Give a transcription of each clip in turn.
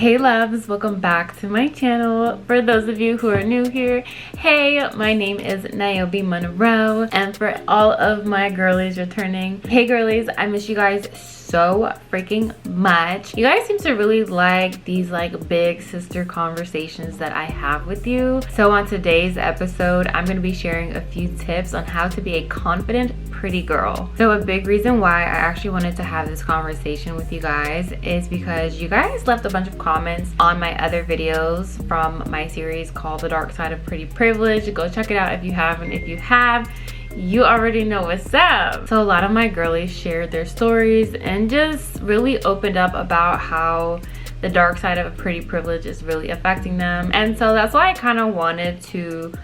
Hey loves, welcome back to my channel. For those of you who are new here, hey, my name is Nioby Monroe, and for all of my girlies returning, hey girlies, I miss you guys so freaking much. You guys seem to really like these big sister conversations that I have with you. So on today's episode, I'm going to be sharing a few tips on how to be a confident pretty girl. So a big reason why I actually wanted to have this conversation with you guys is because you guys left a bunch of comments on my other videos from my series called The Dark Side of Pretty Privilege. Go check it out if you haven't. If you have, you already know what's up. So a lot of my girlies shared their stories and just really opened up about how the dark side of a pretty privilege is really affecting them. And so that's why I kind of wanted to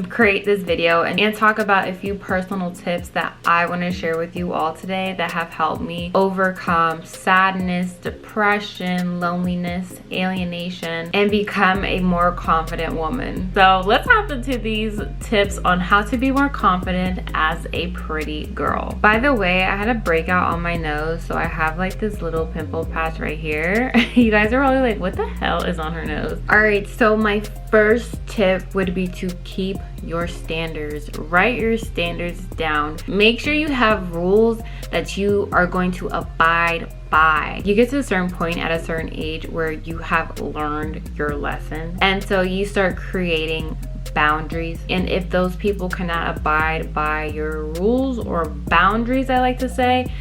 create this video and talk about a few personal tips that I want to share with you all today that have helped me overcome sadness, depression, loneliness, alienation, and become a more confident woman. So let's hop into these tips on how to be more confident as a pretty girl. By the way, I had a breakout on my nose, so I have this little pimple patch right here. You guys are probably like, what the hell is on her nose? All right, so my first tip would be to keep your standards. Write your standards down. Make sure you have rules that you are going to abide by. You get to a certain point at a certain age where you have learned your lesson, and so you start creating boundaries. And if those people cannot abide by your rules or boundaries, I like to say,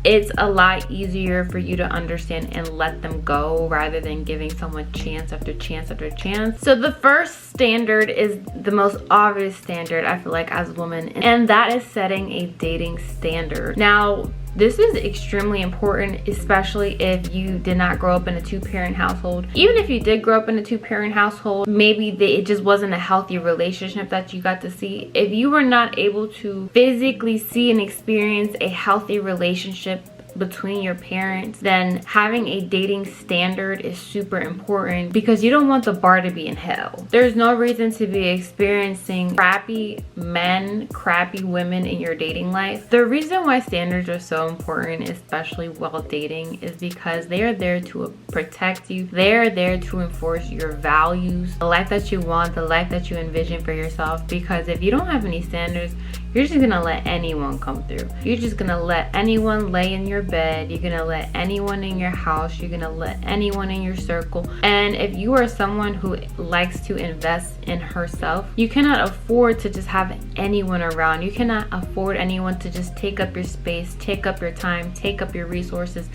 it's a lot easier for you to understand and let them go rather than giving someone chance after chance after chance. So the first standard is the most obvious standard, I feel like, as a woman, and that is setting a dating standard. Now, this is extremely important, especially if you did not grow up in a two-parent household. Even if you did grow up in a two-parent household, maybe it just wasn't a healthy relationship that you got to see. If you were not able to physically see and experience a healthy relationship between your parents, then having a dating standard is super important because you don't want the bar to be in hell. There's no reason to be experiencing crappy men, crappy women in your dating life. The reason why standards are so important, especially while dating, is because they are there to protect you. They are there to enforce your values, the life that you want, the life that you envision for yourself. Because if you don't have any standards, you're just gonna let anyone come through. You're just gonna let anyone lay in your bed. You're gonna let anyone in your house. You're gonna let anyone in your circle. And if you are someone who likes to invest in herself, you cannot afford to just have anyone around. You cannot afford anyone to just take up your space, take up your time, take up your resources,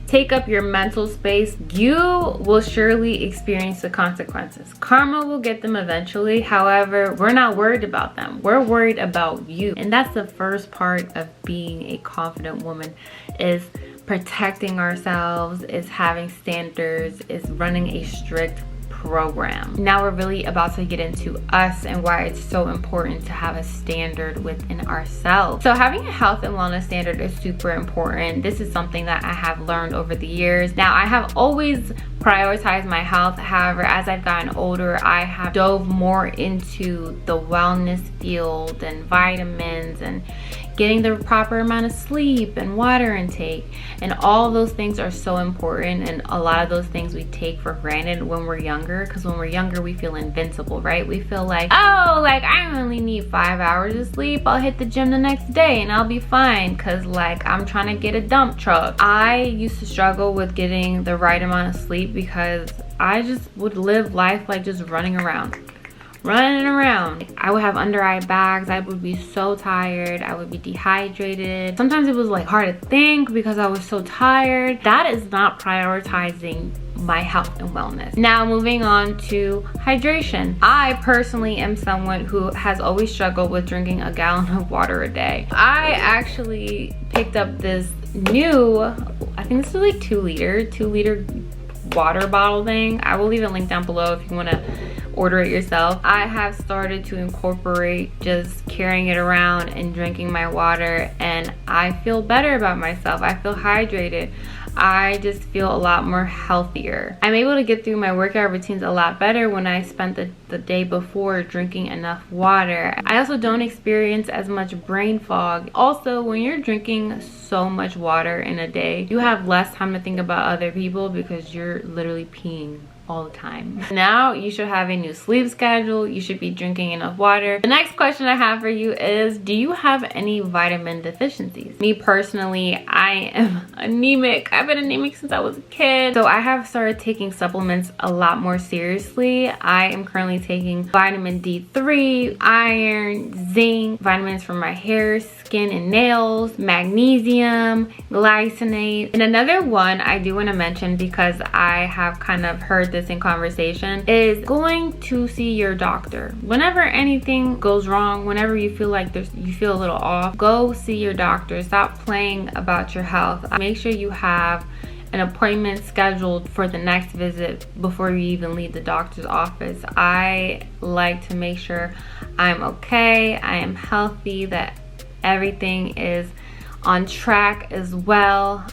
take up your mental space. You will surely experience the consequences. Karma will get them eventually. However, we're not worried about them. We're worried about you. And that's the first part of being a confident woman, is protecting ourselves, is having standards, is running a strict program. Now we're really about to get into us and why it's so important to have a standard within ourselves. So having a health and wellness standard is super important. This is something that I have learned over the years. Now, I have always prioritized my health. However, as I've gotten older, I have dove more into the wellness field and vitamins and getting the proper amount of sleep and water intake, and all those things are so important. And a lot of those things we take for granted when we're younger, because when we're younger we feel invincible, right? We feel like, oh, I only need 5 hours of sleep, I'll hit the gym the next day and I'll be fine because I'm trying to get a dump truck. I used to struggle with getting the right amount of sleep because I just would live life just running around. I would have under eye bags. I would be so tired. I would be dehydrated. Sometimes it was hard to think because I was so tired. That is not prioritizing my health and wellness. Now, moving on to hydration. I personally am someone who has always struggled with drinking a gallon of water a day. I actually picked up this new, I think this is 2 liter water bottle thing. I will leave a link down below if you want to order it yourself. I have started to incorporate just carrying it around and drinking my water, and I feel better about myself. I feel hydrated. I just feel a lot more healthier. I'm able to get through my workout routines a lot better when I spent the day before drinking enough water. I also don't experience as much brain fog. Also, when you're drinking so much water in a day, you have less time to think about other people because you're literally peeing all the time. Now you should have a new sleep schedule. You should be drinking enough water. The next question I have for you is, do you have any vitamin deficiencies? Me personally, I am anemic. I've been anemic since I was a kid. So I have started taking supplements a lot more seriously. I am currently taking vitamin D3, iron, zinc, vitamins for my hair, skin, and nails, magnesium, glycinate. And another one I do want to mention, because I have kind of heard this in conversation, is going to see your doctor. Whenever anything goes wrong, whenever you feel like you feel a little off, go see your doctor. Stop playing about your health. Make sure you have an appointment scheduled for the next visit before you even leave the doctor's office. I like to make sure I'm okay, I am healthy, that everything is on track as well.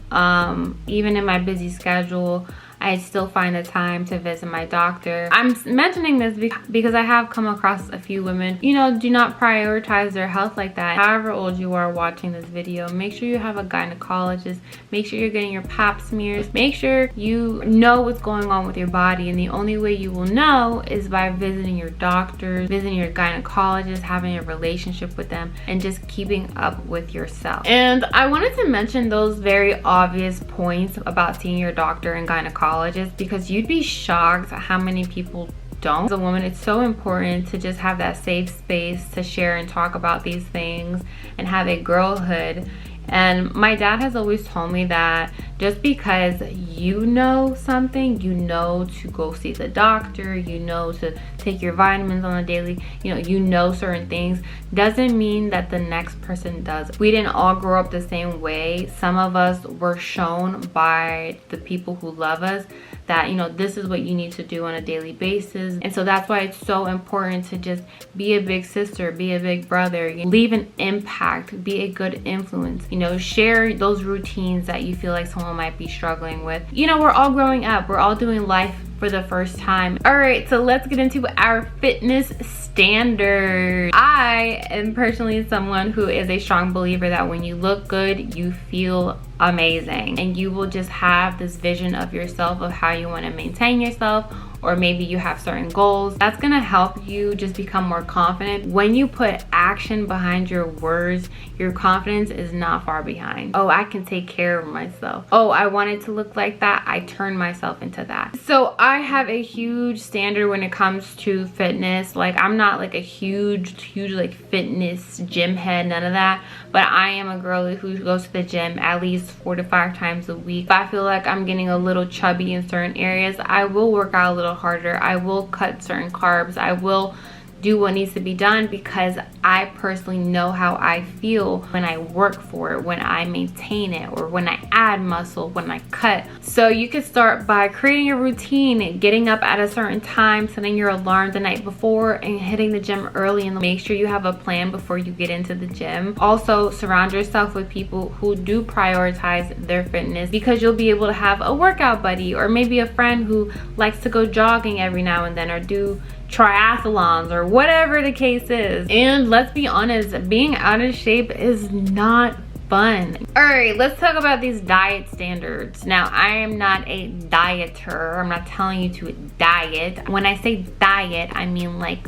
Even in my busy schedule, I still find the time to visit my doctor. I'm mentioning this because I have come across a few women, you know, do not prioritize their health like that. However old you are watching this video, make sure you have a gynecologist. Make sure you're getting your pap smears. Make sure you know what's going on with your body. And the only way you will know is by visiting your doctors, visiting your gynecologist, having a relationship with them, and just keeping up with yourself. And I wanted to mention those very obvious points about seeing your doctor and gynecologist, because you'd be shocked at how many people don't. As a woman, it's so important to just have that safe space to share and talk about these things and have a girlhood. And my dad has always told me that just because you know something, you know to go see the doctor, you know to take your vitamins on a daily, you know certain things, doesn't mean that the next person does. We didn't all grow up the same way. Some of us were shown by the people who love us that, this is what you need to do on a daily basis. And so that's why it's so important to just be a big sister, be a big brother, leave an impact, be a good influence, share those routines that you feel like someone might be struggling with. We're all growing up, we're all doing life for the first time. All right, so let's get into our fitness standards. I am personally someone who is a strong believer that when you look good, you feel amazing, and you will just have this vision of yourself of how you want to maintain yourself, or maybe you have certain goals. That's gonna help you just become more confident. When you put action behind your words, your confidence is not far behind. Oh, I can take care of myself. Oh, I want it to look like that. I turn myself into that. So I have a huge standard when it comes to fitness. Like, I'm not like a huge like fitness gym head, none of that. But I am a girl who goes to the gym at least 4 to 5 times a week. If I feel like I'm getting a little chubby in certain areas, I will work out a little harder. I will cut certain carbs. I will do what needs to be done, because I personally know how I feel when I work for it, when I maintain it, or when I add muscle, when I cut. So you can start by creating a routine, getting up at a certain time, setting your alarm the night before, and hitting the gym early, and make sure you have a plan before you get into the gym. Also, surround yourself with people who do prioritize their fitness, because you'll be able to have a workout buddy, or maybe a friend who likes to go jogging every now and then, or do triathlons, or whatever the case is. And let's be honest, being out of shape is not fun. All right, let's talk about these diet standards. Now, I am not a dieter. I'm not telling you to diet. When I say diet, I mean like,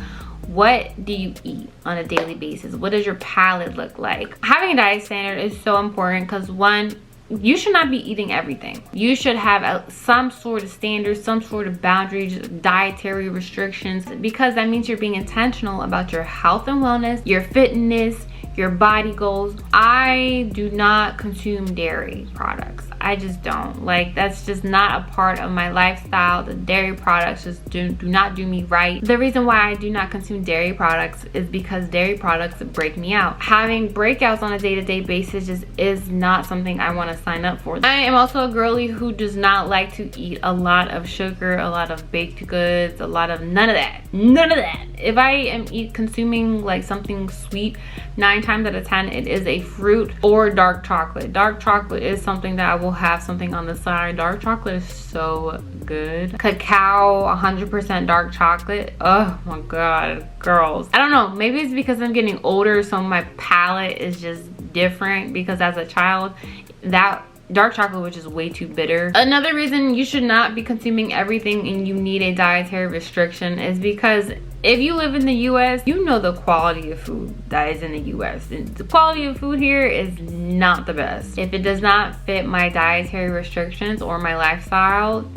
what do you eat on a daily basis? What does your palate look like? Having a diet standard is so important, because one, you should not be eating everything. You should have some sort of standards, some sort of boundaries, dietary restrictions, because that means you're being intentional about your health and wellness, your fitness, your body goals. I do not consume dairy products. I just don't. Like, that's just not a part of my lifestyle. The dairy products just do not do me right. The reason why I do not consume dairy products is because dairy products break me out. Having breakouts on a day-to-day basis just is not something I want to sign up for. I am also a girly who does not like to eat a lot of sugar, a lot of baked goods, a lot of none of that. None of that. If I am consuming like something sweet, 9 times out of 10 it is a fruit or dark chocolate. Dark chocolate is something that I will have something on the side. Dark chocolate is so good. Cacao, 100% dark chocolate. Oh my god, girls. I don't know, maybe it's because I'm getting older, so my palate is just different, because as a child, that dark chocolate was just way too bitter. Another reason you should not be consuming everything and you need a dietary restriction is because if you live in the US, you know the quality of food that is in the US. And the quality of food here is not the best. If it does not fit my dietary restrictions or my lifestyle,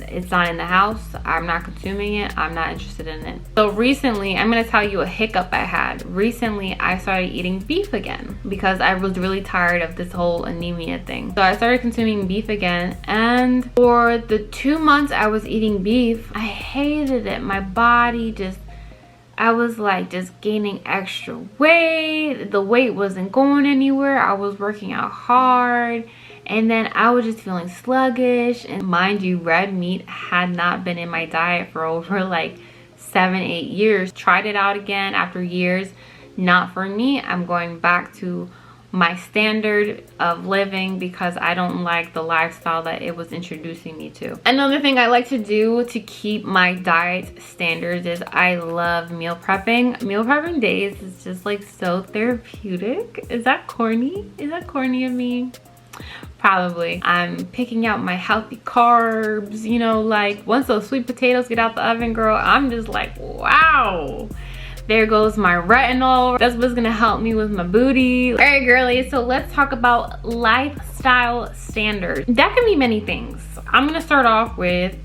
it's not in the house, I'm not consuming it, I'm not interested in it. So recently, I'm gonna tell you a hiccup I had. Recently, I started eating beef again because I was really tired of this whole anemia thing. So I started consuming beef again, and for the 2 months I was eating beef, I hated it. My body just, I was like just gaining extra weight. The weight wasn't going anywhere. I was working out hard. And then I was just feeling sluggish. And mind you, red meat had not been in my diet for over like 7-8 years. Tried it out again after years. Not for me. I'm going back to my standard of living because I don't like the lifestyle that it was introducing me to. Another thing I like to do to keep my diet standards is I love meal prepping. Meal prepping days is just like so therapeutic. Is that corny? Is that corny of me? Probably. I'm picking out my healthy carbs, you know, like once those sweet potatoes get out the oven, girl, I'm just like, wow, there goes my retinol. That's what's gonna help me with my booty. All right, girlies, so let's talk about lifestyle standards. That can be many things. I'm gonna start off with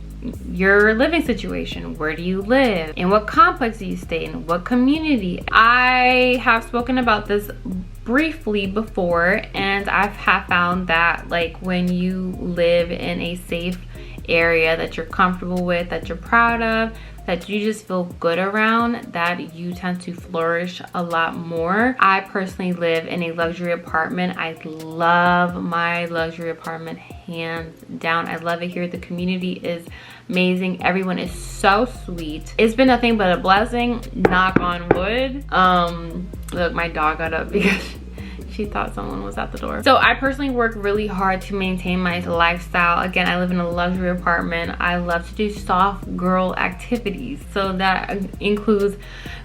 your living situation. Where do you live? In what complex do you stay in? What community? I have spoken about this briefly before, and I have found that like when you live in a safe area that you're comfortable with, that you're proud of, that you just feel good around, that you tend to flourish a lot more. I personally live in a luxury apartment. I love my luxury apartment, hands down. I love it here. The community is amazing. Everyone is so sweet. It's been nothing but a blessing, knock on wood. Look, my dog got up because she thought someone was at the door. So I personally work really hard to maintain my lifestyle. Again, I live in a luxury apartment. I love to do soft girl activities. So that includes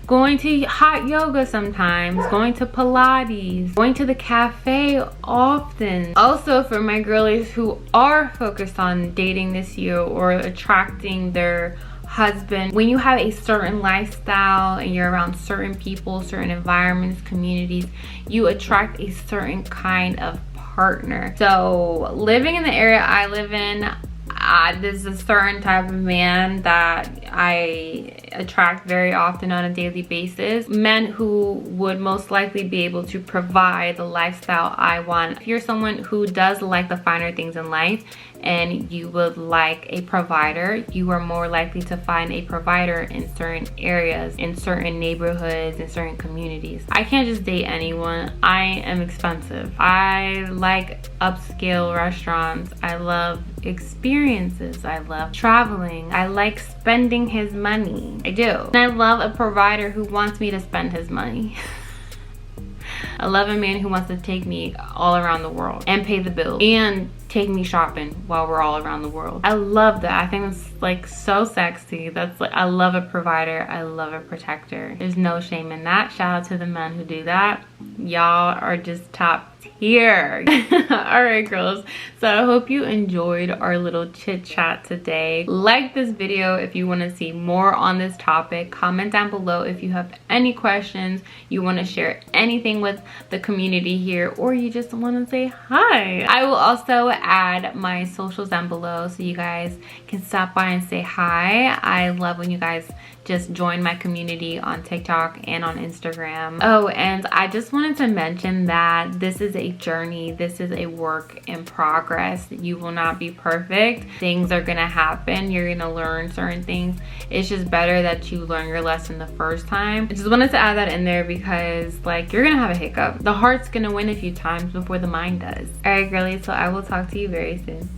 going to hot yoga sometimes, going to Pilates, going to the cafe often. Also, for my girlies who are focused on dating this year or attracting their husband, when you have a certain lifestyle and you're around certain people, certain environments, communities, you attract a certain kind of partner. So living in the area I live in, there's a certain type of man that I attract very often on a daily basis. Men who would most likely be able to provide the lifestyle I want. If you're someone who does like the finer things in life and you would like a provider, you are more likely to find a provider in certain areas, in certain neighborhoods, in certain communities. I can't just date anyone. I am expensive. I like upscale restaurants. I love experiences. I love traveling. I like spending his money. I do. And I love a provider who wants me to spend his money. I love a man who wants to take me all around the world and pay the bill and take me shopping while we're all around the world. I love that. I think it's like so sexy. That's like, I love a provider. I love a protector. There's no shame in that. Shout out to the men who do that. Y'all are just top tier. All right, girls. So I hope you enjoyed our little chit chat today. Like this video if you want to see more on this topic. Comment down below if you have any questions, you want to share anything with the community here, or you just want to say hi. I will also add my socials down below so you guys can stop by and say hi. I love when you guys just join my community on TikTok and on Instagram. Oh, and I just wanted to mention that this is a journey. This is a work in progress. You will not be perfect. Things are gonna happen. You're gonna learn certain things. It's just better that you learn your lesson the first time. I just wanted to add that in there because like you're gonna have a hiccup. The heart's gonna win a few times before the mind does. All right, girlies, so I will talk to you very soon.